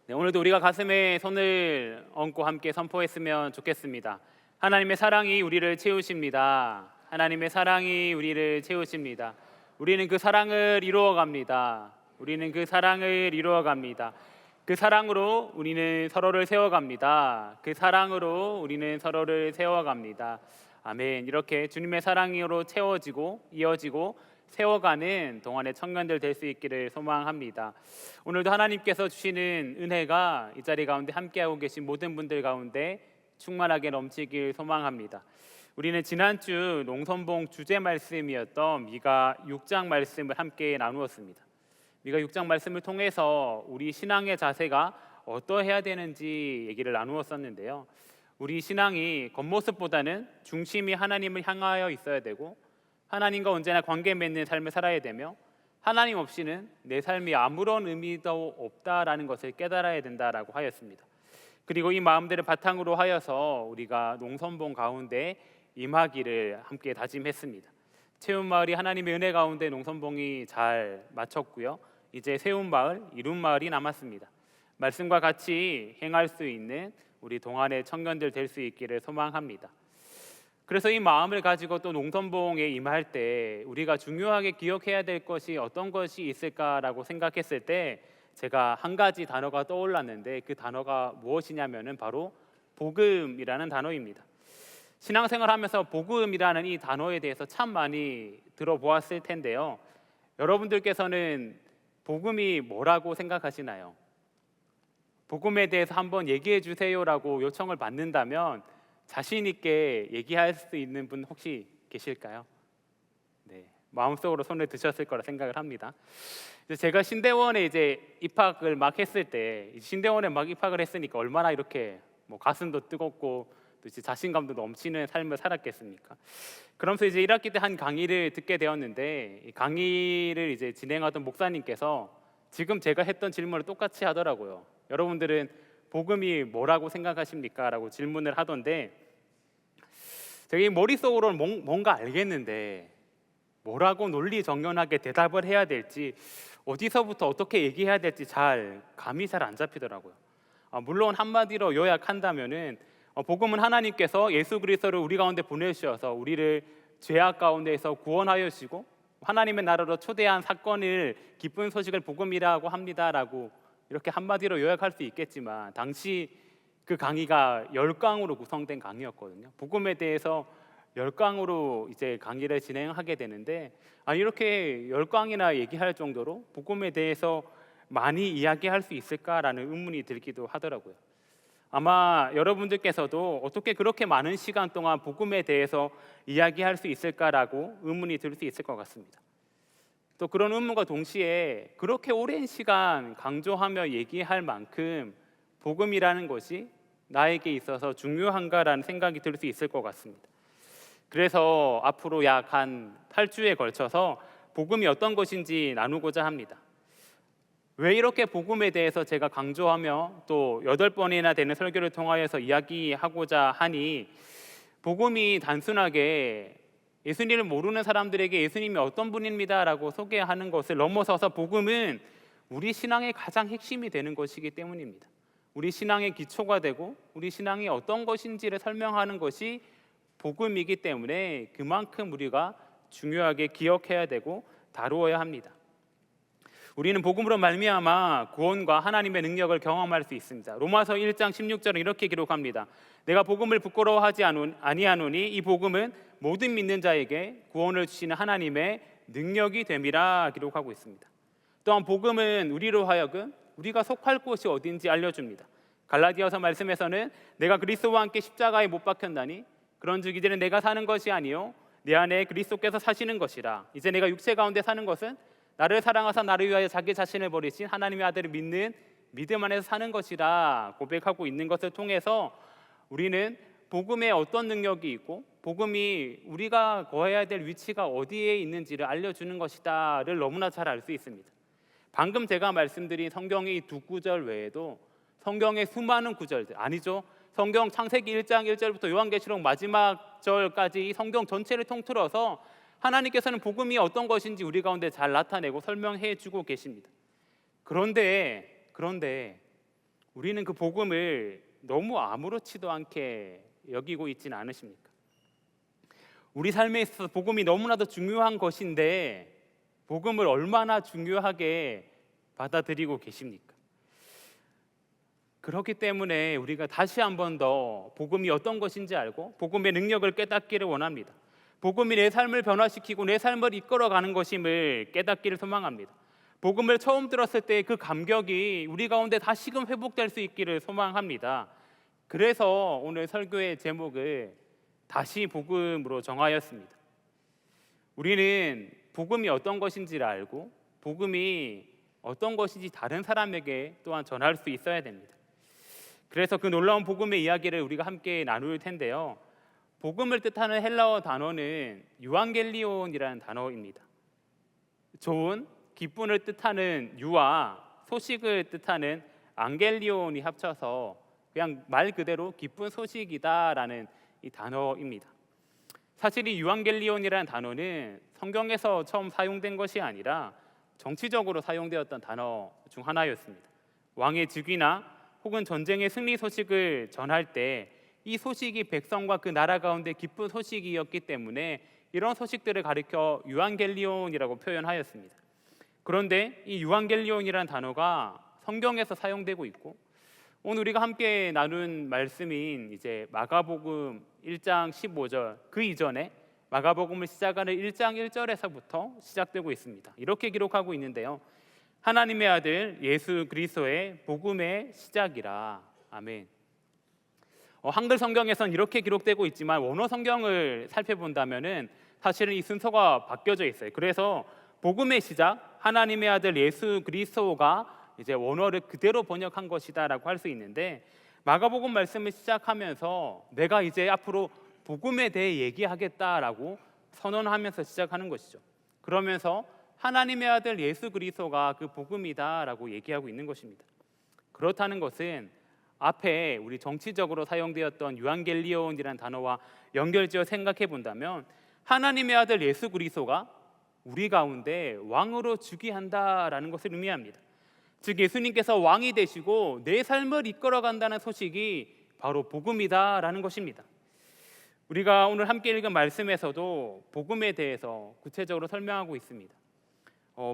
네, 오늘도 우리가 가슴에 손을 얹고 함께 선포했으면 좋겠습니다. 하나님의 사랑이 우리를 채우십니다. 하나님의 사랑이 우리를 채우십니다. 우리는 그 사랑을 이루어갑니다. 우리는 그 사랑을 이루어갑니다. 그 사랑으로 우리는 서로를 세워갑니다. 그 사랑으로 우리는 서로를 세워갑니다. 아멘. 이렇게 주님의 사랑으로 채워지고 이어지고 세워가는 동안의 청년들 될 수 있기를 소망합니다. 오늘도 하나님께서 주시는 은혜가 이 자리 가운데 함께하고 계신 모든 분들 가운데 충만하게 넘치길 소망합니다. 우리는 지난주 농선봉 주제 말씀이었던 미가 6장 말씀을 함께 나누었습니다. 미가 6장 말씀을 통해서 우리 신앙의 자세가 어떠해야 되는지 얘기를 나누었었는데요. 우리 신앙이 겉모습보다는 중심이 하나님을 향하여 있어야 되고, 하나님과 언제나 관계 맺는 삶을 살아야 되며, 하나님 없이는 내 삶이 아무런 의미도 없다라는 것을 깨달아야 된다라고 하였습니다. 그리고 이 마음들을 바탕으로 하여서 우리가 농선봉 가운데 임하기를 함께 다짐했습니다. 채운마을이 하나님의 은혜 가운데 농선봉이 잘 마쳤고요. 이제 세운마을, 이룬마을이 남았습니다. 말씀과 같이 행할 수 있는 우리 동안의 청년들 될 수 있기를 소망합니다. 그래서 이 마음을 가지고 또 농선봉에 임할 때 우리가 중요하게 기억해야 될 것이 어떤 것이 있을까라고 생각했을 때 제가 한 가지 단어가 떠올랐는데, 그 단어가 무엇이냐면은 바로 복음이라는 단어입니다. 신앙생활 하면서 복음이라는 이 단어에 대해서 참 많이 들어보았을 텐데요. 여러분들께서는 복음이 뭐라고 생각하시나요? 복음에 대해서 한번 얘기해 주세요라고 요청을 받는다면 자신 있게 얘기할 수 있는 분 혹시 계실까요? 네, 마음속으로 손을 드셨을 거라 생각을 합니다. 제가 신대원에 이제 입학을 막 했을 때, 신대원에 막 입학을 했으니까 얼마나 이렇게 가슴도 뜨겁고 또 이제 자신감도 넘치는 삶을 살았겠습니까? 그러면서 이제 1학기 때 한 강의를 듣게 되었는데, 이 강의를 이제 진행하던 목사님께서 지금 제가 했던 질문을 똑같이 하더라고요. 여러분들은 복음이 뭐라고 생각하십니까? 라고 질문을 하던데, 제가 이 머릿속으로는 뭔가 알겠는데 뭐라고 논리정연하게 대답을 해야 될지, 어디서부터 어떻게 얘기해야 될지 감이 잘 안 잡히더라고요. 물론 한마디로 요약한다면은 복음은 하나님께서 예수 그리스도를 우리 가운데 보내주셔서 우리를 죄악 가운데에서 구원하여 주시고 하나님의 나라로 초대한 사건을, 기쁜 소식을 복음이라고 합니다라고 이렇게 한마디로 요약할 수 있겠지만, 당시 그 강의가 10강으로 구성된 강의였거든요. 복음에 대해서 10강으로 이제 강의를 진행하게 되는데, 이렇게 10강이나 얘기할 정도로 복음에 대해서 많이 이야기할 수 있을까라는 의문이 들기도 하더라고요. 아마 여러분들께서도 어떻게 그렇게 많은 시간 동안 복음에 대해서 이야기할 수 있을까라고 의문이 들 수 있을 것 같습니다. 또 그런 의문과 동시에 그렇게 오랜 시간 강조하며 얘기할 만큼 복음이라는 것이 나에게 있어서 중요한가라는 생각이 들 수 있을 것 같습니다. 그래서 앞으로 약 한 8주에 걸쳐서 복음이 어떤 것인지 나누고자 합니다. 왜 이렇게 복음에 대해서 제가 강조하며 또 8번이나 되는 설교를 통하여서 이야기하고자 하니, 복음이 단순하게 예수님을 모르는 사람들에게 예수님이 어떤 분입니다 라고 소개하는 것을 넘어서서 복음은 우리 신앙의 가장 핵심이 되는 것이기 때문입니다. 우리 신앙의 기초가 되고 우리 신앙이 어떤 것인지를 설명하는 것이 복음이기 때문에 그만큼 우리가 중요하게 기억해야 되고 다루어야 합니다. 우리는 복음으로 말미암아 구원과 하나님의 능력을 경험할 수 있습니다. 로마서 1장 16절은 이렇게 기록합니다. 내가 복음을 부끄러워하지 아니하노니 이 복음은 모든 믿는 자에게 구원을 주시는 하나님의 능력이 됨이라 기록하고 있습니다. 또한 복음은 우리로 하여금 우리가 속할 곳이 어딘지 알려줍니다. 갈라디아서 말씀에서는 내가 그리스도와 함께 십자가에 못 박혔나니 그런즉 이제는 내가 사는 것이 아니요 내 안에 그리스도께서 사시는 것이라. 이제 내가 육체 가운데 사는 것은 나를 사랑하사 나를 위하여 자기 자신을 버리신 하나님의 아들을 믿는 믿음 안에서 사는 것이라 고백하고 있는 것을 통해서 우리는 복음에 어떤 능력이 있고 복음이 우리가 거해야 될 위치가 어디에 있는지를 알려주는 것이다를 너무나 잘 알 수 있습니다. 방금 제가 말씀드린 성경의 두 구절 외에도 성경의 수많은 구절들, 아니죠, 성경 창세기 1장 1절부터 요한계시록 마지막 절까지 이 성경 전체를 통틀어서 하나님께서는 복음이 어떤 것인지 우리 가운데 잘 나타내고 설명해 주고 계십니다. 그런데 우리는 그 복음을 너무 아무렇지도 않게 여기고 있지는 않으십니까? 우리 삶에 있어서 복음이 너무나도 중요한 것인데 복음을 얼마나 중요하게 받아들이고 계십니까? 그렇기 때문에 우리가 다시 한 번 더 복음이 어떤 것인지 알고 복음의 능력을 깨닫기를 원합니다. 복음이 내 삶을 변화시키고 내 삶을 이끌어가는 것임을 깨닫기를 소망합니다. 복음을 처음 들었을 때 그 감격이 우리 가운데 다시금 회복될 수 있기를 소망합니다. 그래서 오늘 설교의 제목을 다시 복음으로 정하였습니다. 우리는 복음이 어떤 것인지를 알고 복음이 어떤 것인지 다른 사람에게 또한 전할 수 있어야 됩니다. 그래서 그 놀라운 복음의 이야기를 우리가 함께 나눌 텐데요. 복음을 뜻하는 헬라어 단어는 유앙겔리온이라는 단어입니다. 좋은, 기쁨을 뜻하는 유와 소식을 뜻하는 앙겔리온이 합쳐서 그냥 말 그대로 기쁜 소식이다라는 이 단어입니다. 사실 이 유앙겔리온이라는 단어는 성경에서 처음 사용된 것이 아니라 정치적으로 사용되었던 단어 중 하나였습니다. 왕의 즉위나 혹은 전쟁의 승리 소식을 전할 때 이 소식이 백성과 그 나라 가운데 기쁜 소식이었기 때문에 이런 소식들을 가리켜 유앙겔리온이라고 표현하였습니다. 그런데 이 유앙겔리온이라는 단어가 성경에서 사용되고 있고 오늘 우리가 함께 나눈 말씀인 이제 마가복음 1장 15절 그 이전에 마가복음을 시작하는 1장 1절에서부터 시작되고 있습니다. 이렇게 기록하고 있는데요. 하나님의 아들 예수 그리스도의 복음의 시작이라. 아멘. 한글 성경에선 이렇게 기록되고 있지만 원어 성경을 살펴본다면은 사실은 이 순서가 바뀌어져 있어요. 그래서 복음의 시작, 하나님의 아들 예수 그리스도가 이제 원어를 그대로 번역한 것이다라고 할 수 있는데 마가복음 말씀을 시작하면서 내가 이제 앞으로 복음에 대해 얘기하겠다라고 선언하면서 시작하는 것이죠. 그러면서 하나님의 아들 예수 그리스도가 그 복음이다라고 얘기하고 있는 것입니다. 그렇다는 것은 앞에 우리 정치적으로 사용되었던 유앙겔리온이라는 단어와 연결지어 생각해 본다면 하나님의 아들 예수 그리스도가 우리 가운데 왕으로 즉위한다라는 것을 의미합니다. 즉 예수님께서 왕이 되시고 내 삶을 이끌어간다는 소식이 바로 복음이다라는 것입니다. 우리가 오늘 함께 읽은 말씀에서도 복음에 대해서 구체적으로 설명하고 있습니다.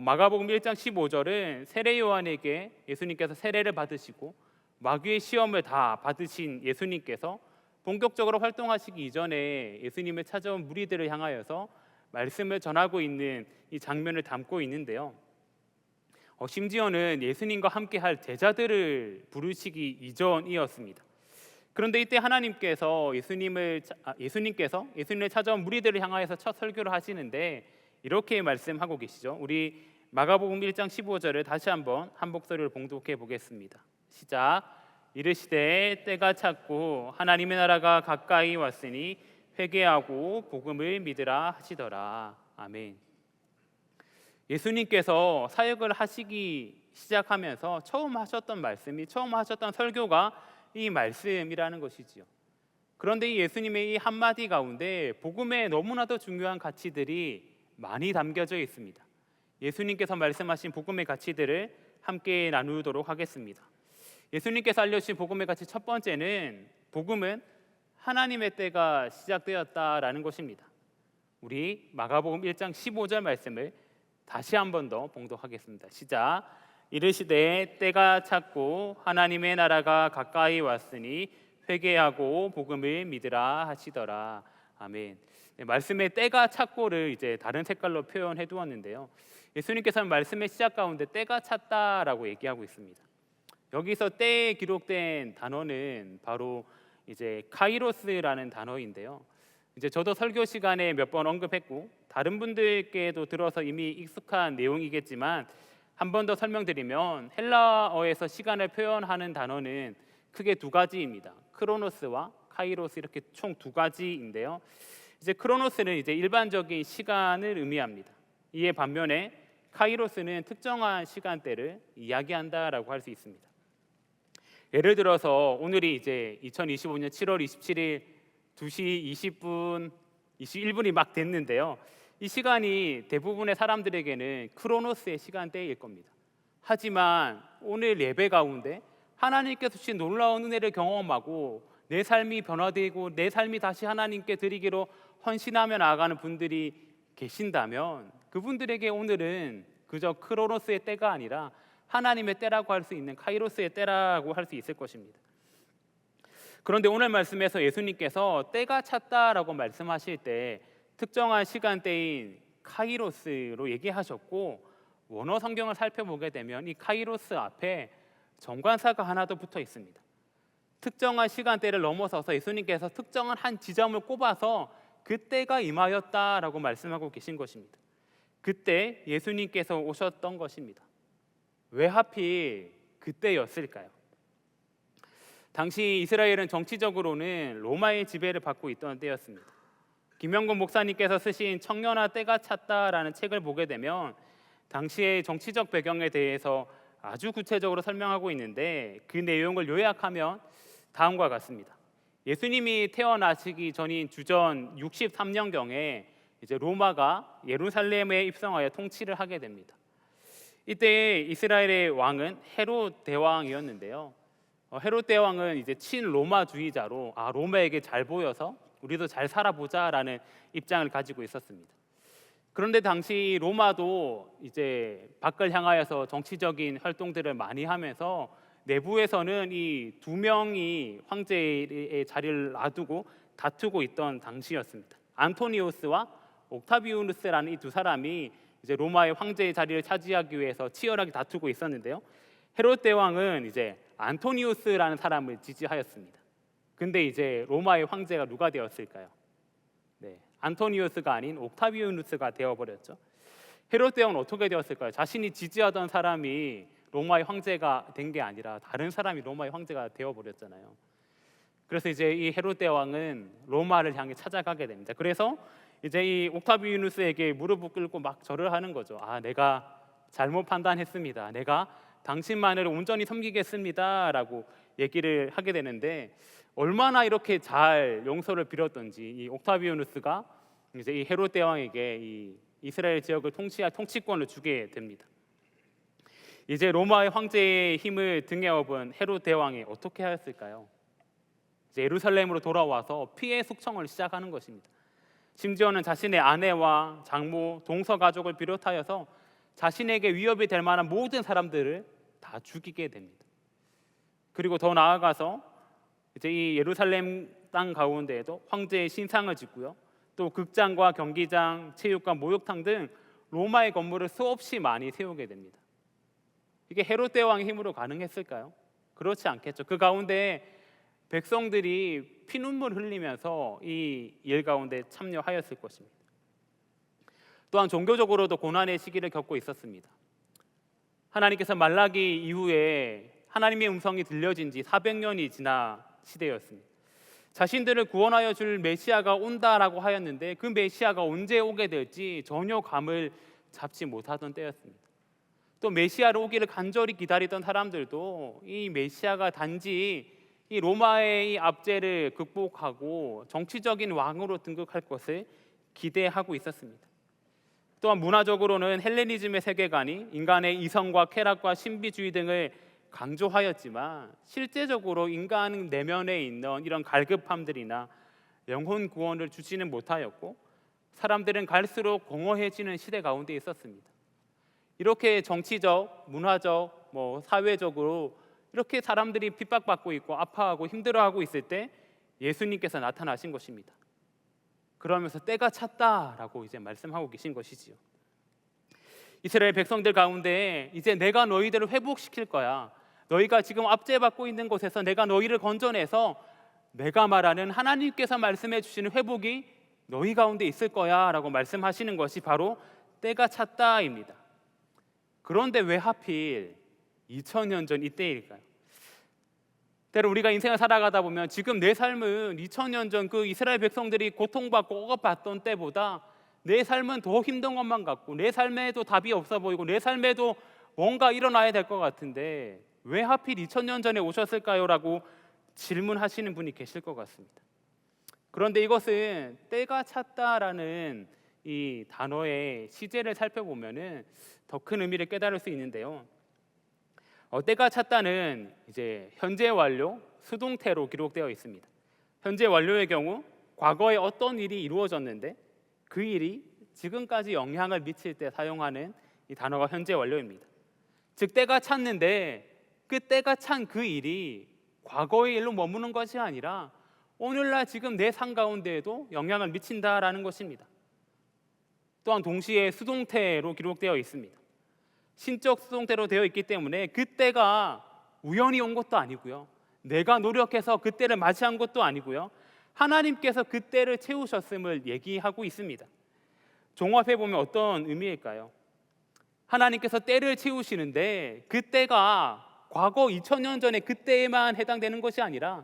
마가복음 1장 15절은 세례 요한에게 예수님께서 세례를 받으시고 마귀의 시험을 다 받으신 예수님께서 본격적으로 활동하시기 이전에 예수님을 찾아온 무리들을 향하여서 말씀을 전하고 있는 이 장면을 담고 있는데요. 심지어는 예수님과 함께할 제자들을 부르시기 이전이었습니다. 그런데 이때 하나님께서 예수님께서 예수님을 찾아온 무리들을 향하여서 첫 설교를 하시는데 이렇게 말씀하고 계시죠. 우리 마가복음 1장 15절을 다시 한번 한 목소리로 봉독해 보겠습니다. 시작. 이르시되 때가 찼고 하나님의 나라가 가까이 왔으니 회개하고 복음을 믿으라 하시더라. 아멘. 예수님께서 사역을 하시기 시작하면서 처음 하셨던 말씀이 처음 하셨던 설교가 이 말씀이라는 것이지요. 그런데 이 예수님의 이 한마디 가운데 복음에 너무나도 중요한 가치들이 많이 담겨져 있습니다. 예수님께서 말씀하신 복음의 가치들을 함께 나누도록 하겠습니다. 예수님께서 알려주신 복음의 가치 첫 번째는 복음은 하나님의 때가 시작되었다라는 것입니다. 우리 마가복음 1장 15절 말씀을 다시 한 번 더 봉독하겠습니다. 시작. 이르시되 때가 찼고 하나님의 나라가 가까이 왔으니 회개하고 복음을 믿으라 하시더라. 아멘. 말씀의 때가 찼고를 이제 다른 색깔로 표현해 두었는데요. 예수님께서는 말씀의 시작 가운데 때가 찼다라고 얘기하고 있습니다. 여기서 때에 기록된 단어는 바로 이제 카이로스라는 단어인데요. 이제 저도 설교 시간에 몇 번 언급했고 다른 분들께도 들어서 이미 익숙한 내용이겠지만 한 번 더 설명드리면 헬라어에서 시간을 표현하는 단어는 크게 두 가지입니다. 크로노스와 카이로스 이렇게 총 두 가지인데요. 이제 크로노스는 이제 일반적인 시간을 의미합니다. 이에 반면에 카이로스는 특정한 시간대를 이야기한다라고 할 수 있습니다. 예를 들어서 오늘이 이제 2025년 7월 27일 2시 20분 21분이 막 됐는데요. 이 시간이 대부분의 사람들에게는 크로노스의 시간대일 겁니다. 하지만 오늘 예배 가운데 하나님께서 주신 놀라운 은혜를 경험하고 내 삶이 변화되고 내 삶이 다시 하나님께 드리기로 헌신하며 나아가는 분들이 계신다면 그분들에게 오늘은 그저 크로노스의 때가 아니라 하나님의 때라고 할 수 있는 카이로스의 때라고 할 수 있을 것입니다. 그런데 오늘 말씀에서 예수님께서 때가 찼다라고 말씀하실 때 특정한 시간대인 카이로스로 얘기하셨고, 원어 성경을 살펴보게 되면 이 카이로스 앞에 정관사가 하나 더 붙어 있습니다. 특정한 시간대를 넘어서서 예수님께서 특정한 한 지점을 꼽아서 그때가 임하였다라고 말씀하고 계신 것입니다. 그때 예수님께서 오셨던 것입니다. 왜 하필 그때였을까요? 당시 이스라엘은 정치적으로는 로마의 지배를 받고 있던 때였습니다. 김영곤 목사님께서 쓰신 청년아 때가 찼다라는 책을 보게 되면 당시의 정치적 배경에 대해서 아주 구체적으로 설명하고 있는데, 그 내용을 요약하면 다음과 같습니다. 예수님이 태어나시기 전인 주전 63년경에 이제 로마가 예루살렘에 입성하여 통치를 하게 됩니다. 이때 이스라엘의 왕은 헤롯 대왕이었는데요. 헤롯 대왕은 이제 친로마주의자로 로마에게 잘 보여서 우리도 잘 살아보자라는 입장을 가지고 있었습니다. 그런데 당시 로마도 이제 밖을 향하여서 정치적인 활동들을 많이 하면서 내부에서는 이 두 명이 황제의 자리를 놔두고 다투고 있던 당시였습니다. 안토니우스와 옥타비우누스라는 이 두 사람이 이제 로마의 황제의 자리를 차지하기 위해서 치열하게 다투고 있었는데요. 헤롯 대왕은 이제 안토니우스라는 사람을 지지하였습니다. 근데 이제 로마의 황제가 누가 되었을까요? 네, 안토니우스가 아닌 옥타비우누스가 되어버렸죠. 헤롯 대왕은 어떻게 되었을까요? 자신이 지지하던 사람이 로마의 황제가 된 게 아니라 다른 사람이 로마의 황제가 되어버렸잖아요. 그래서 이제 이 헤롯 대왕은 로마를 향해 찾아가게 됩니다. 그래서 이제 이 옥타비우누스에게 무릎을 꿇고 막 절을 하는 거죠. 내가 잘못 판단했습니다. 내가 당신만을 온전히 섬기겠습니다라고 얘기를 하게 되는데, 얼마나 이렇게 잘 용서를 빌었던지 이 옥타비우누스가 이제 이 헤롯 대왕에게 이 이스라엘 지역을 통치할 통치권을 주게 됩니다. 이제 로마의 황제의 힘을 등에 업은 헤롯 대왕이 어떻게 하였을까요? 이제 예루살렘으로 돌아와서 피해 숙청을 시작하는 것입니다. 심지어는 자신의 아내와 장모, 동서 가족을 비롯하여서 자신에게 위협이 될 만한 모든 사람들을 다 죽이게 됩니다. 그리고 더 나아가서 이제 이 예루살렘 땅 가운데에도 황제의 신상을 짓고요, 또 극장과 경기장, 체육관, 목욕탕 등 로마의 건물을 수없이 많이 세우게 됩니다. 이게 헤롯 대왕의 힘으로 가능했을까요? 그렇지 않겠죠. 그 가운데 백성들이 피눈물 흘리면서 이 일 가운데 참여하였을 것입니다. 또한 종교적으로도 고난의 시기를 겪고 있었습니다. 하나님께서 말라기 이후에 하나님의 음성이 들려진 지 400년이 지나 시대였습니다. 자신들을 구원하여 줄 메시아가 온다라고 하였는데 그 메시아가 언제 오게 될지 전혀 감을 잡지 못하던 때였습니다. 또 메시아를 오기를 간절히 기다리던 사람들도 이 메시아가 단지 이 로마의 이 압제를 극복하고 정치적인 왕으로 등극할 것을 기대하고 있었습니다. 또한 문화적으로는 헬레니즘의 세계관이 인간의 이성과 쾌락과 신비주의 등을 강조하였지만 실제적으로 인간 내면에 있는 이런 갈급함들이나 영혼 구원을 주지는 못하였고, 사람들은 갈수록 공허해지는 시대 가운데 있었습니다. 이렇게 정치적, 문화적, 사회적으로 이렇게 사람들이 핍박받고 있고 아파하고 힘들어하고 있을 때 예수님께서 나타나신 것입니다. 그러면서 때가 찼다라고 이제 말씀하고 계신 것이지요. 이스라엘 백성들 가운데 이제 내가 너희들을 회복시킬 거야. 너희가 지금 압제받고 있는 곳에서 내가 너희를 건져내서 내가 말하는 하나님께서 말씀해 주시는 회복이 너희 가운데 있을 거야 라고 말씀하시는 것이 바로 때가 찼다입니다. 그런데 왜 하필 2000년 전 이때일까요? 때로 우리가 인생을 살아가다 보면 지금 내 삶은 2000년 전 그 이스라엘 백성들이 고통받고 억압받던 때보다 내 삶은 더 힘든 것만 같고 내 삶에도 답이 없어 보이고 내 삶에도 뭔가 일어나야 될 것 같은데 왜 하필 2000년 전에 오셨을까요? 라고 질문하시는 분이 계실 것 같습니다. 그런데 이것은 때가 찼다라는 이 단어의 시제를 살펴보면 더 큰 의미를 깨달을 수 있는데요. 때가 찼다는 이제 현재 완료 수동태로 기록되어 있습니다. 현재 완료의 경우 과거에 어떤 일이 이루어졌는데 그 일이 지금까지 영향을 미칠 때 사용하는 이 단어가 현재 완료입니다. 즉 때가 찼는데 그 때가 찬 그 일이 과거의 일로 머무는 것이 아니라 오늘날 지금 내 삶 가운데에도 영향을 미친다라는 것입니다. 또한 동시에 수동태로 기록되어 있습니다. 신적 수동태로 되어 있기 때문에 그때가 우연히 온 것도 아니고요, 내가 노력해서 그때를 맞이한 것도 아니고요, 하나님께서 그때를 채우셨음을 얘기하고 있습니다. 종합해 보면 어떤 의미일까요? 하나님께서 때를 채우시는데 그때가 과거 2000년 전에 그때에만 해당되는 것이 아니라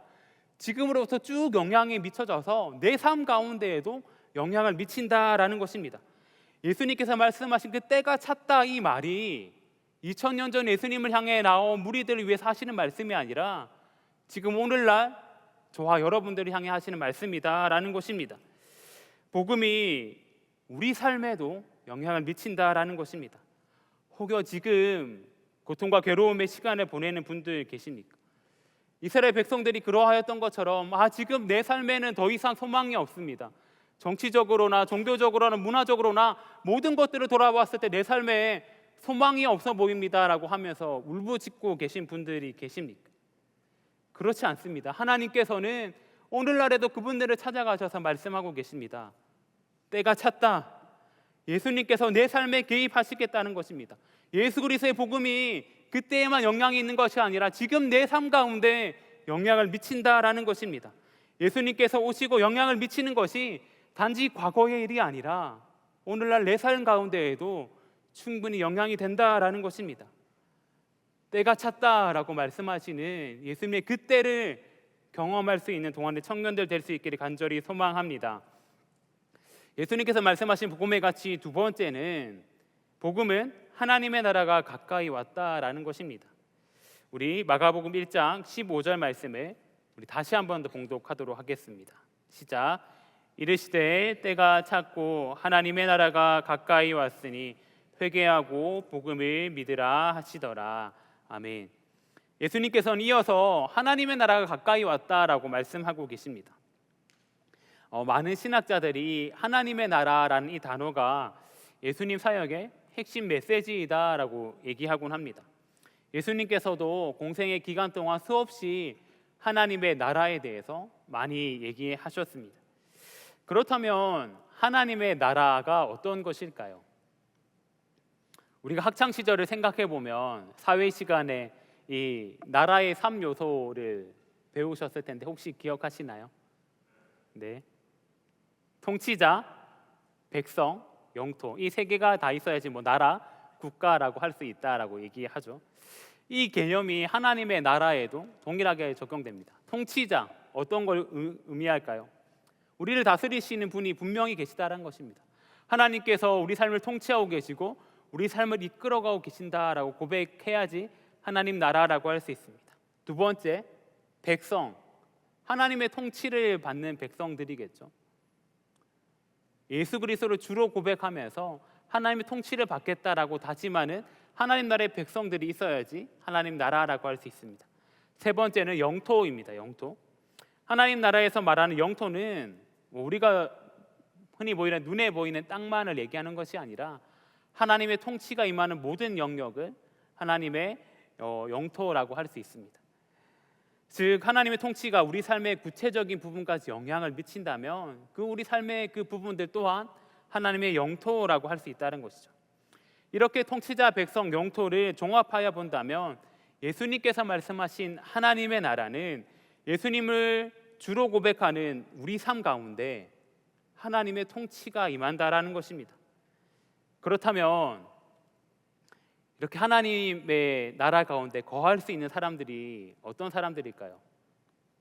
지금으로부터 쭉 영향이 미쳐져서 내 삶 가운데에도 영향을 미친다라는 것입니다. 예수님께서 말씀하신 그 때가 찼다 이 말이 2000년 전 예수님을 향해 나온 무리들을 위해서 하시는 말씀이 아니라 지금 오늘날 저와 여러분들을 향해 하시는 말씀이다라는 것입니다. 복음이 우리 삶에도 영향을 미친다라는 것입니다. 혹여 지금 고통과 괴로움의 시간을 보내는 분들 계십니까? 이스라엘 백성들이 그러하였던 것처럼 지금 내 삶에는 더 이상 소망이 없습니다. 정치적으로나 종교적으로나 문화적으로나 모든 것들을 돌아봤을 때 내 삶에 소망이 없어 보입니다라고 하면서 울부짖고 계신 분들이 계십니까? 그렇지 않습니다. 하나님께서는 오늘날에도 그분들을 찾아가셔서 말씀하고 계십니다. 때가 찼다. 예수님께서 내 삶에 개입하시겠다는 것입니다. 예수 그리스도의 복음이 그때에만 영향이 있는 것이 아니라 지금 내 삶 가운데 영향을 미친다라는 것입니다. 예수님께서 오시고 영향을 미치는 것이 단지 과거의 일이 아니라 오늘날 내 삶 가운데에도 충분히 영향이 된다라는 것입니다. 때가 찼다라고 말씀하시는 예수님의 그때를 경험할 수 있는 동안의 청년들 될 수 있기를 간절히 소망합니다. 예수님께서 말씀하신 복음의 가치 두 번째는 복음은 하나님의 나라가 가까이 왔다라는 것입니다. 우리 마가복음 1장 15절 말씀을 우리 다시 한번 더 봉독하도록 하겠습니다. 시작. 이르시되 때가 찼고 하나님의 나라가 가까이 왔으니 회개하고 복음을 믿으라 하시더라. 아멘. 예수님께서는 이어서 하나님의 나라가 가까이 왔다라고 말씀하고 계십니다. 많은 신학자들이 하나님의 나라라는 이 단어가 예수님 사역의 핵심 메시지이다라고 얘기하곤 합니다. 예수님께서도 공생의 기간 동안 수없이 하나님의 나라에 대해서 많이 얘기하셨습니다. 그렇다면 하나님의 나라가 어떤 것일까요? 우리가 학창 시절을 생각해 보면 사회 시간에 이 나라의 3요소를 배우셨을 텐데 혹시 기억하시나요? 네, 통치자, 백성, 영토, 이 세 개가 다 있어야지 나라, 국가라고 할 수 있다라고 얘기하죠. 이 개념이 하나님의 나라에도 동일하게 적용됩니다. 통치자, 어떤 걸 의미할까요? 우리를 다스리시는 분이 분명히 계시다는 것입니다. 하나님께서 우리 삶을 통치하고 계시고 우리 삶을 이끌어가고 계신다라고 고백해야지 하나님 나라라고 할 수 있습니다. 두 번째, 백성, 하나님의 통치를 받는 백성들이겠죠. 예수 그리스도를 주로 고백하면서 하나님의 통치를 받겠다라고 다짐하는 하나님 나라의 백성들이 있어야지 하나님 나라라고 할 수 있습니다. 세 번째는 영토입니다. 영토. 하나님 나라에서 말하는 영토는 우리가 흔히 보이는 눈에 보이는 땅만을 얘기하는 것이 아니라 하나님의 통치가 임하는 모든 영역을 하나님의 영토라고 할 수 있습니다. 즉 하나님의 통치가 우리 삶의 구체적인 부분까지 영향을 미친다면 그 우리 삶의 그 부분들 또한 하나님의 영토라고 할 수 있다는 것이죠. 이렇게 통치자, 백성, 영토를 종합하여 본다면 예수님께서 말씀하신 하나님의 나라는 예수님을 주로 고백하는 우리 삶 가운데 하나님의 통치가 임한다라는 것입니다. 그렇다면 이렇게 하나님의 나라 가운데 거할 수 있는 사람들이 어떤 사람들일까요?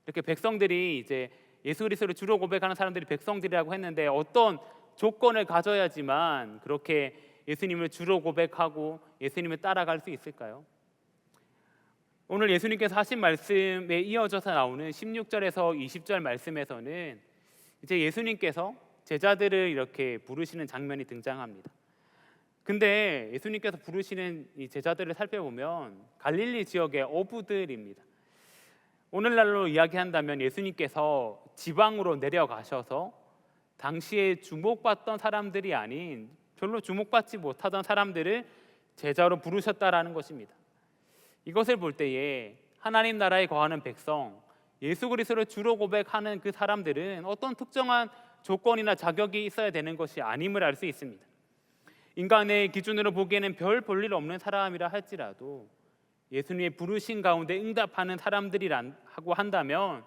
이렇게 백성들이 이제 예수 그리스도를 주로 고백하는 사람들이 백성들이라고 했는데 어떤 조건을 가져야지만 그렇게 예수님을 주로 고백하고 예수님을 따라갈 수 있을까요? 오늘 예수님께서 하신 말씀에 이어져서 나오는 16절에서 20절 말씀에서는 이제 예수님께서 제자들을 이렇게 부르시는 장면이 등장합니다. 근데 예수님께서 부르시는 이 제자들을 살펴보면 갈릴리 지역의 어부들입니다. 오늘날로 이야기한다면 예수님께서 지방으로 내려가셔서 당시에 주목받던 사람들이 아닌 별로 주목받지 못하던 사람들을 제자로 부르셨다라는 것입니다. 이것을 볼 때에 하나님 나라에 거하는 백성, 예수 그리스도를 주로 고백하는 그 사람들은 어떤 특정한 조건이나 자격이 있어야 되는 것이 아님을 알 수 있습니다. 인간의 기준으로 보기에는 별 볼일 없는 사람이라 할지라도 예수님의 부르신 가운데 응답하는 사람들이라고 한다면,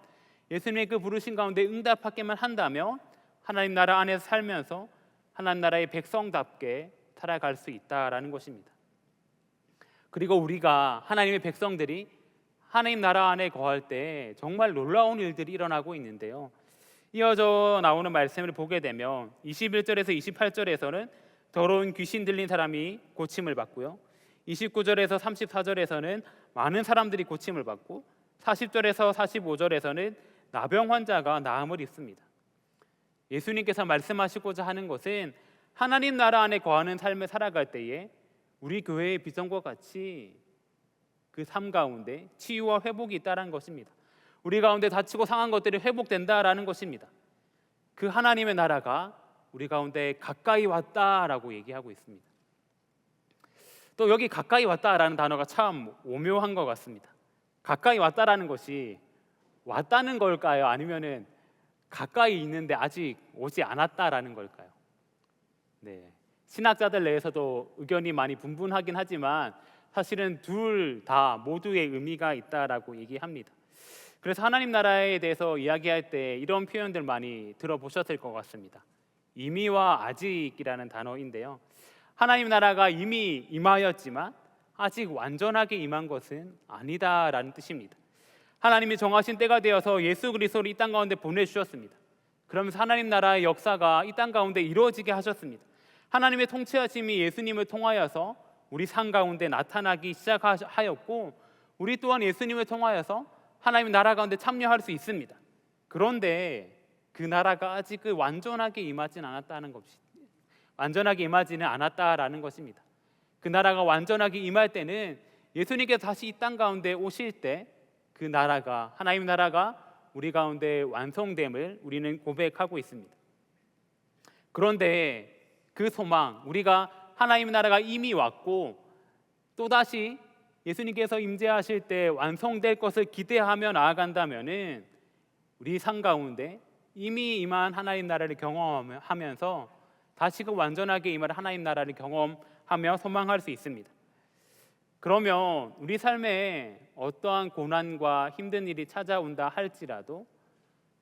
예수님의 그 부르신 가운데 응답하게만 한다면 하나님 나라 안에서 살면서 하나님 나라의 백성답게 살아갈 수 있다라는 것입니다. 그리고 우리가 하나님의 백성들이 하나님 나라 안에 거할 때 정말 놀라운 일들이 일어나고 있는데요, 이어져 나오는 말씀을 보게 되면 21절에서 28절에서는 더러운 귀신 들린 사람이 고침을 받고요, 29절에서 34절에서는 많은 사람들이 고침을 받고 40절에서 45절에서는 나병 환자가 나음을 입습니다. 예수님께서 말씀하시고자 하는 것은 하나님 나라 안에 거하는 삶을 살아갈 때에 우리 교회의 비전과 같이 그 삶 가운데 치유와 회복이 있다는 것입니다. 우리 가운데 다치고 상한 것들이 회복된다라는 것입니다. 그 하나님의 나라가 우리 가운데 가까이 왔다라고 얘기하고 있습니다. 또 여기 가까이 왔다라는 단어가 참 오묘한 것 같습니다. 가까이 왔다라는 것이 왔다는 걸까요? 아니면은 가까이 있는데 아직 오지 않았다라는 걸까요? 네, 신학자들 내에서도 의견이 많이 분분하긴 하지만 사실은 둘 다 모두의 의미가 있다라고 얘기합니다. 그래서 하나님 나라에 대해서 이야기할 때 이런 표현들 많이 들어보셨을 것 같습니다. 이미와 아직이라는 단어인데요, 하나님 나라가 이미 임하였지만 아직 완전하게 임한 것은 아니다라는 뜻입니다. 하나님이 정하신 때가 되어서 예수 그리스도를 이 땅 가운데 보내주셨습니다. 그러면서 하나님 나라의 역사가 이 땅 가운데 이루어지게 하셨습니다. 하나님의 통치하심이 예수님을 통하여서 우리 삶 가운데 나타나기 시작하였고, 우리 또한 예수님을 통하여서 하나님 나라 가운데 참여할 수 있습니다. 그런데 그 나라가 아직 완전하게 임하지는 않았다는 것입니다. 완전하게 임하지는 않았다라는 것입니다. 그 나라가 완전하게 임할 때는 예수님께서 다시 이 땅 가운데 오실 때 그 나라가, 하나님 나라가 우리 가운데 완성됨을 우리는 고백하고 있습니다. 그런데 그 소망, 우리가 하나님 나라가 이미 왔고 또다시 예수님께서 임재하실 때 완성될 것을 기대하며 나아간다면은 우리 삶 가운데 이미 임한 하나님 나라를 경험하면서 다시금 완전하게 임할 하나님 나라를 경험하며 소망할 수 있습니다. 그러면 우리 삶에 어떠한 고난과 힘든 일이 찾아온다 할지라도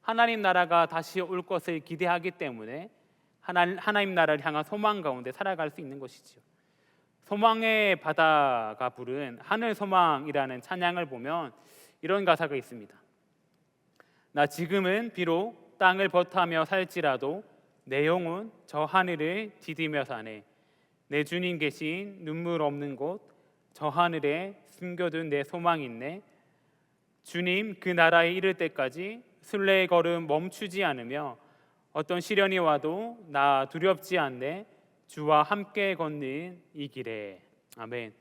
하나님 나라가 다시 올 것을 기대하기 때문에 하나님 나라를 향한 소망 가운데 살아갈 수 있는 것이죠. 소망의 바다가 부른 하늘 소망이라는 찬양을 보면 이런 가사가 있습니다. 나 지금은 비록 땅을 버타며 살지라도 내 영혼 저 하늘을 디디며 사네. 내 주님 계신 눈물 없는 곳 저 하늘에 숨겨둔 내 소망이 있네. 주님 그 나라에 이를 때까지 순례의 걸음 멈추지 않으며 어떤 시련이 와도 나 두렵지 않네. 주와 함께 걷는 이 길에. 아멘.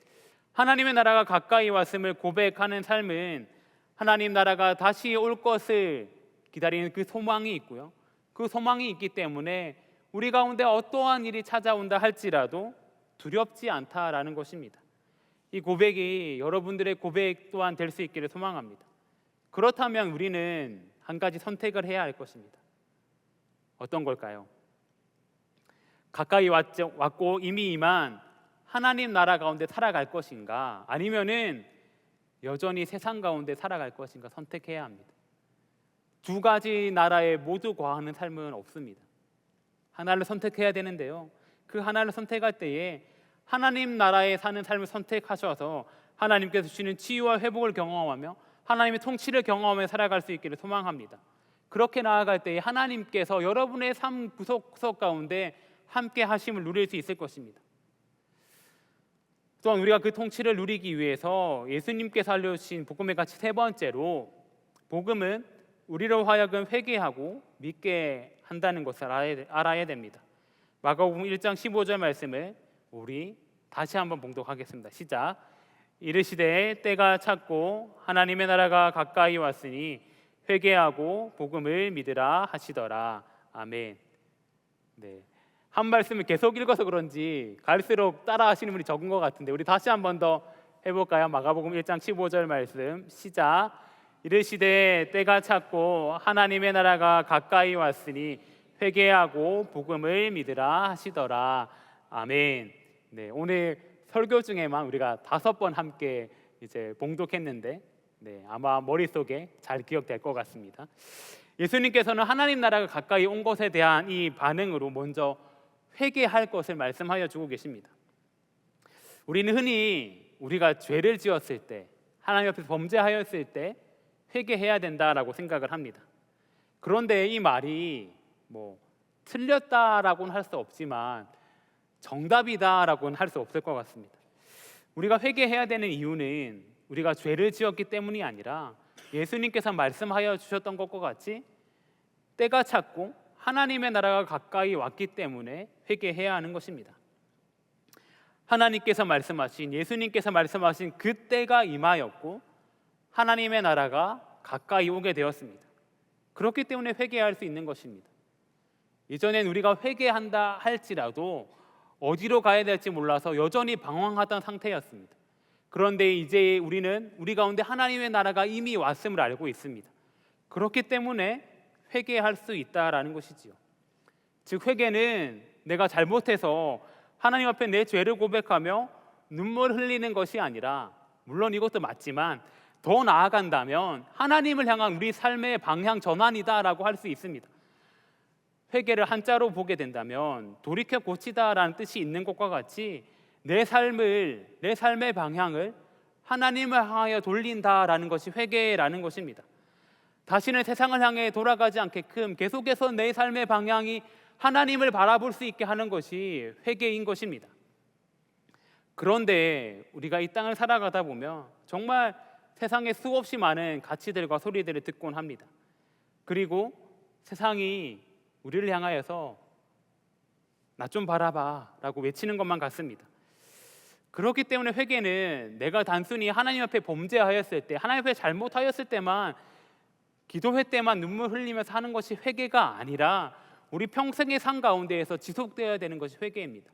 하나님의 나라가 가까이 왔음을 고백하는 삶은 하나님 나라가 다시 올 것을 기다리는 그 소망이 있고요, 그 소망이 있기 때문에 우리 가운데 어떠한 일이 찾아온다 할지라도 두렵지 않다라는 것입니다. 이 고백이 여러분들의 고백 또한 될 수 있기를 소망합니다. 그렇다면 우리는 한 가지 선택을 해야 할 것입니다. 어떤 걸까요? 가까이 왔고 이미 임한 하나님 나라 가운데 살아갈 것인가, 아니면은 여전히 세상 가운데 살아갈 것인가 선택해야 합니다. 두 가지 나라에 모두 거하는 삶은 없습니다. 하나를 선택해야 되는데요, 그 하나를 선택할 때에 하나님 나라에 사는 삶을 선택하셔서 하나님께서 주시는 치유와 회복을 경험하며 하나님의 통치를 경험하며 살아갈 수 있기를 소망합니다. 그렇게 나아갈 때에 하나님께서 여러분의 삶 구석구석 가운데 함께 하심을 누릴 수 있을 것입니다. 또한 우리가 그 통치를 누리기 위해서 예수님께서 알려주신 복음의 가치 세 번째로, 복음은 우리로 하여금 회개하고 믿게 한다는 것을 알아야 됩니다. 마가복음 1장 15절 말씀을 우리 다시 한번 봉독하겠습니다. 시작. 이르시되 때가 찼고 하나님의 나라가 가까이 왔으니 회개하고 복음을 믿으라 하시더라. 아멘. 네, 한 말씀을 계속 읽어서 그런지 갈수록 따라하시는 분이 적은 것 같은데 우리 다시 한 번 더 해볼까요? 마가복음 1장 15절 말씀 시작. 이르시되 때가 찼고 하나님의 나라가 가까이 왔으니 회개하고 복음을 믿으라 하시더라. 아멘. 네, 오늘 설교 중에만 우리가 5번 함께 이제 봉독했는데 아마 머릿속에 잘 기억될 것 같습니다. 예수님께서는 하나님 나라가 가까이 온 것에 대한 이 반응으로 먼저 회개할 것을 말씀하여 주고 계십니다. 우리는 흔히 우리가 죄를 지었을 때, 하나님 앞에서 범죄하였을 때 회개해야 된다라고 생각을 합니다. 그런데 이 말이 틀렸다라고는 할 수 없지만 정답이다라고는 할 수 없을 것 같습니다. 우리가 회개해야 되는 이유는 우리가 죄를 지었기 때문이 아니라 예수님께서 말씀하여 주셨던 것과 같이 때가 찼고 하나님의 나라가 가까이 왔기 때문에 회개해야 하는 것입니다. 하나님께서 말씀하신, 예수님께서 말씀하신 그 때가 임하였고 하나님의 나라가 가까이 오게 되었습니다. 그렇기 때문에 회개할 수 있는 것입니다. 이전엔 우리가 회개한다 할지라도 어디로 가야 될지 몰라서 여전히 방황하던 상태였습니다. 그런데 이제 우리는 우리 가운데 하나님의 나라가 이미 왔음을 알고 있습니다. 그렇기 때문에 회개할 수 있다라는 것이지요. 즉 회개는 내가 잘못해서 하나님 앞에 내 죄를 고백하며 눈물 흘리는 것이 아니라, 물론 이것도 맞지만 더 나아간다면 하나님을 향한 우리 삶의 방향 전환이다라고 할 수 있습니다. 회개를 한자로 보게 된다면 돌이켜 고치다라는 뜻이 있는 것과 같이 내 삶의 방향을 하나님을 향하여 돌린다라는 것이 회개라는 것입니다. 다시는 세상을 향해 돌아가지 않게끔 계속해서 내 삶의 방향이 하나님을 바라볼 수 있게 하는 것이 회개인 것입니다. 그런데 우리가 이 땅을 살아가다 보면 정말 세상에 수없이 많은 가치들과 소리들을 듣곤 합니다. 그리고 세상이 우리를 향하여서 나 좀 바라봐 라고 외치는 것만 같습니다. 그렇기 때문에 회개는 내가 단순히 하나님 앞에 범죄하였을 때, 하나님 앞에 잘못하였을 때만, 기도회 때만 눈물 흘리면서 하는 것이 회개가 아니라 우리 평생의 삶 가운데에서 지속되어야 되는 것이 회개입니다.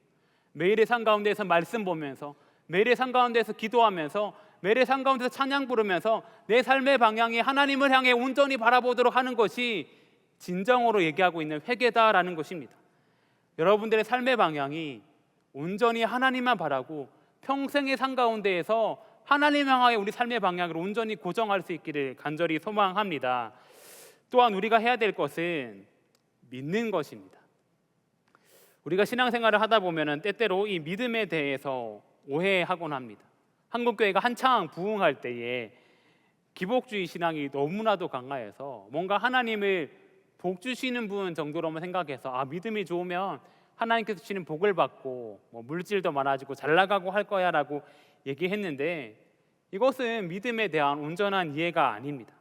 매일의 삶 가운데에서 말씀 보면서, 매일의 삶 가운데에서 기도하면서, 매일의 삶 가운데서 찬양 부르면서 내 삶의 방향이 하나님을 향해 온전히 바라보도록 하는 것이 진정으로 얘기하고 있는 회개다라는 것입니다. 여러분들의 삶의 방향이 온전히 하나님만 바라고 평생의 삶 가운데에서 하나님 향하여 우리 삶의 방향을 온전히 고정할 수 있기를 간절히 소망합니다. 또한 우리가 해야 될 것은 믿는 것입니다. 우리가 신앙생활을 하다 보면 때때로 이 믿음에 대해서 오해하곤 합니다. 한국교회가 한창 부흥할 때에 기복주의 신앙이 너무나도 강화해서 뭔가 하나님을 복 주시는 분 정도로만 생각해서 믿음이 좋으면 하나님께서 주시는 복을 받고 물질도 많아지고 잘 나가고 할 거야 라고 얘기했는데, 이것은 믿음에 대한 온전한 이해가 아닙니다.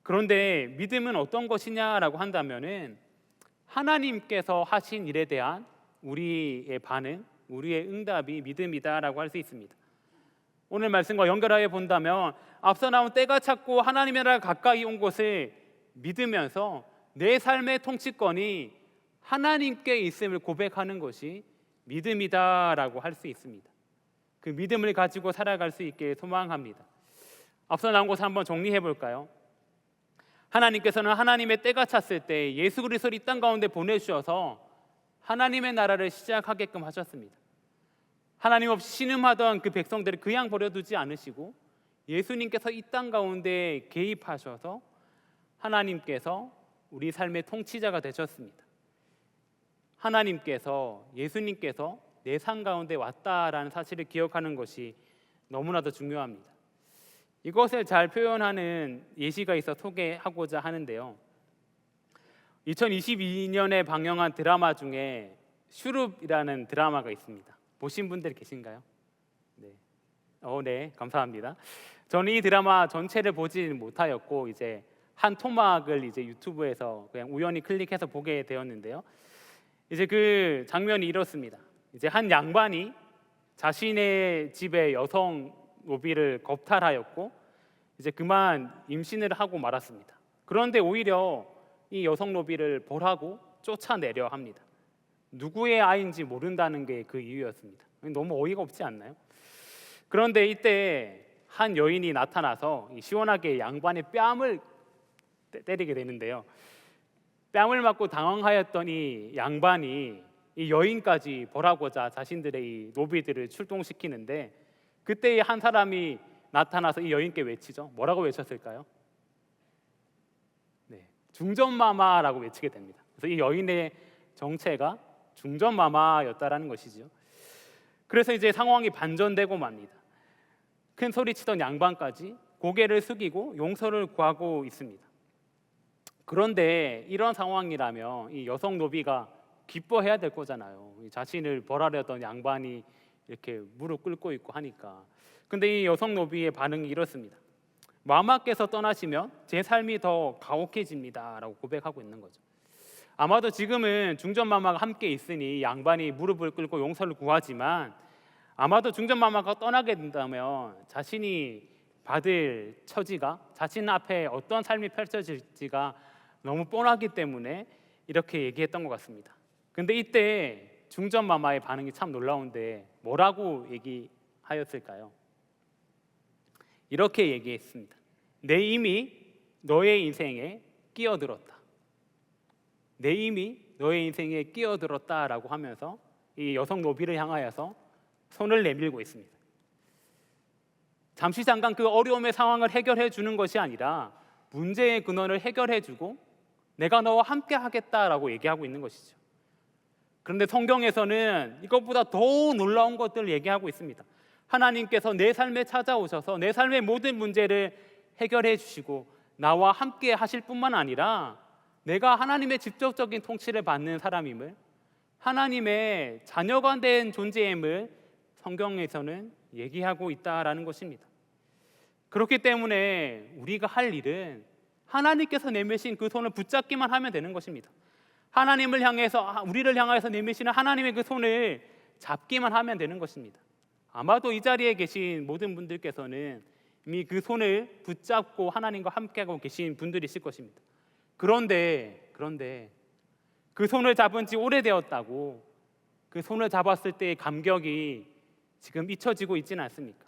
그런데 믿음은 어떤 것이냐라고 한다면은 하나님께서 하신 일에 대한 우리의 반응, 우리의 응답이 믿음이다라고 할 수 있습니다. 오늘 말씀과 연결하여 본다면 앞서 나온 때가 찼고 하나님의 나라가 가까이 온 것을 믿으면서 내 삶의 통치권이 하나님께 있음을 고백하는 것이 믿음이다라고 할 수 있습니다. 그 믿음을 가지고 살아갈 수 있게 소망합니다. 앞서 나온 것을 한번 정리해 볼까요? 하나님께서는 하나님의 때가 찼을 때 예수 그리스도를 이 땅 가운데 보내주셔서 하나님의 나라를 시작하게끔 하셨습니다. 하나님 없이 신음하던 그 백성들을 그냥 버려두지 않으시고 예수님께서 이 땅 가운데 개입하셔서 하나님께서 우리 삶의 통치자가 되셨습니다. 하나님께서, 예수님께서 내 삶 가운데 왔다라는 사실을 기억하는 것이 너무나도 중요합니다. 이것을 잘 표현하는 예시가 있어 소개하고자 하는데요. 2022년에 방영한 드라마 중에 슈룹이라는 드라마가 있습니다. 보신 분들 계신가요? 네. 네, 감사합니다. 저는 이 드라마 전체를 보지는 못하였고 이제 한 토막을 이제 유튜브에서 그냥 우연히 클릭해서 보게 되었는데요. 이제 그 장면이 이렇습니다. 이제 한 양반이 자신의 집의 여성 노비를 겁탈하였고 이제 그만 임신을 하고 말았습니다. 그런데 오히려 이 여성 노비를 벌하고 쫓아내려 합니다. 누구의 아이인지 모른다는 게 그 이유였습니다. 너무 어이가 없지 않나요? 그런데 이때 한 여인이 나타나서 시원하게 양반의 뺨을 때리게 되는데요. 뺨을 맞고 당황하였던 이 양반이 이 여인까지 벌하고자 자신들의 이 노비들을 출동시키는데 그때 한 사람이 나타나서 이 여인께 외치죠. 뭐라고 외쳤을까요? 네, 중전마마라고 외치게 됩니다. 그래서 이 여인의 정체가 중전마마였다라는 것이죠. 그래서 이제 상황이 반전되고 맙니다. 큰 소리치던 양반까지 고개를 숙이고 용서를 구하고 있습니다. 그런데 이런 상황이라면 이 여성 노비가 기뻐해야 될 거잖아요. 자신을 벌하려던 양반이 이렇게 무릎 꿇고 있고 하니까. 근데 이 여성 노비의 반응이 이렇습니다. 마마께서 떠나시면 제 삶이 더 가혹해집니다 라고 고백하고 있는 거죠. 아마도 지금은 중전마마가 함께 있으니 양반이 무릎을 꿇고 용서를 구하지만 아마도 중전마마가 떠나게 된다면 자신이 받을 처지가 자신 앞에 어떤 삶이 펼쳐질지가 너무 뻔하기 때문에 이렇게 얘기했던 것 같습니다. 근데 이때 중전마마의 반응이 참 놀라운데 뭐라고 얘기하였을까요? 이렇게 얘기했습니다. 내 이미 너의 인생에 끼어들었다. 내 이미 너의 인생에 끼어들었다라고 하면서 이 여성 노비를 향하여서 손을 내밀고 있습니다. 잠시 잠깐 그 어려움의 상황을 해결해 주는 것이 아니라 문제의 근원을 해결해 주고 내가 너와 함께 하겠다라고 얘기하고 있는 것이죠. 그런데 성경에서는 이것보다 더 놀라운 것들을 얘기하고 있습니다. 하나님께서 내 삶에 찾아오셔서 내 삶의 모든 문제를 해결해 주시고 나와 함께 하실 뿐만 아니라 내가 하나님의 직접적인 통치를 받는 사람임을, 하나님의 자녀가 된 존재임을 성경에서는 얘기하고 있다라는 것입니다. 그렇기 때문에 우리가 할 일은 하나님께서 내미신 그 손을 붙잡기만 하면 되는 것입니다. 하나님을 향해서, 우리를 향해서 내미시는 하나님의 그 손을 잡기만 하면 되는 것입니다. 아마도 이 자리에 계신 모든 분들께서는 이미 그 손을 붙잡고 하나님과 함께하고 계신 분들이실 것입니다. 그런데 그 손을 잡은 지 오래되었다고 그 손을 잡았을 때의 감격이 지금 잊혀지고 있지는 않습니까?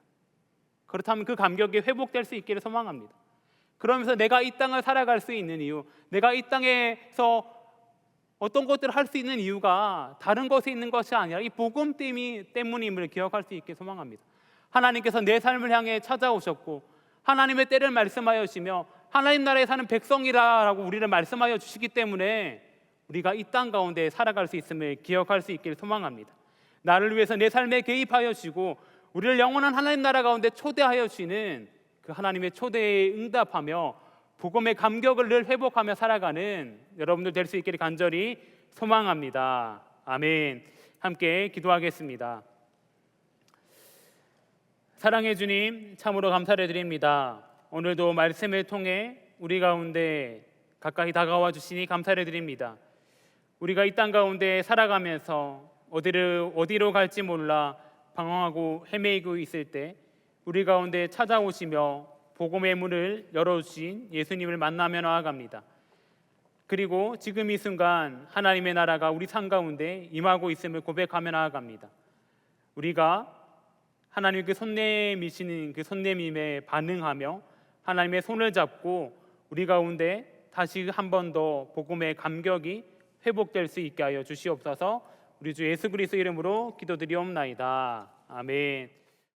그렇다면 그 감격이 회복될 수 있기를 소망합니다. 그러면서 내가 이 땅을 살아갈 수 있는 이유, 내가 이 땅에서 어떤 것들을 할 수 있는 이유가 다른 것에 있는 것이 아니라 이 복음 때문임을 기억할 수 있게 소망합니다. 하나님께서 내 삶을 향해 찾아오셨고 하나님의 때를 말씀하여 주시며 하나님 나라에 사는 백성이라고 우리를 말씀하여 주시기 때문에 우리가 이 땅 가운데 살아갈 수 있음을 기억할 수 있기를 소망합니다. 나를 위해서 내 삶에 개입하여 주시고 우리를 영원한 하나님 나라 가운데 초대하여 주시는 그 하나님의 초대에 응답하며 복음의 감격을 늘 회복하며 살아가는 여러분들 될 수 있기를 간절히 소망합니다. 아멘. 함께 기도하겠습니다. 사랑해 주님, 참으로 감사를 드립니다. 오늘도 말씀을 통해 우리 가운데 가까이 다가와 주시니 감사를 드립니다. 우리가 이 땅 가운데 살아가면서 어디로 갈지 몰라 방황하고 헤매이고 있을 때 우리 가운데 찾아오시며 복음의 문을 열어주신 예수님을 만나며 나아갑니다. 그리고 지금 이 순간 하나님의 나라가 우리 삶 가운데 임하고 있음을 고백하며 나아갑니다. 우리가 하나님 그 손내미시는 그 손내밈에 반응하며 하나님의 손을 잡고 우리 가운데 다시 한 번 더 복음의 감격이 회복될 수 있게 하여 주시옵소서. 우리 주 예수 그리스도 이름으로 기도드리옵나이다. 아멘.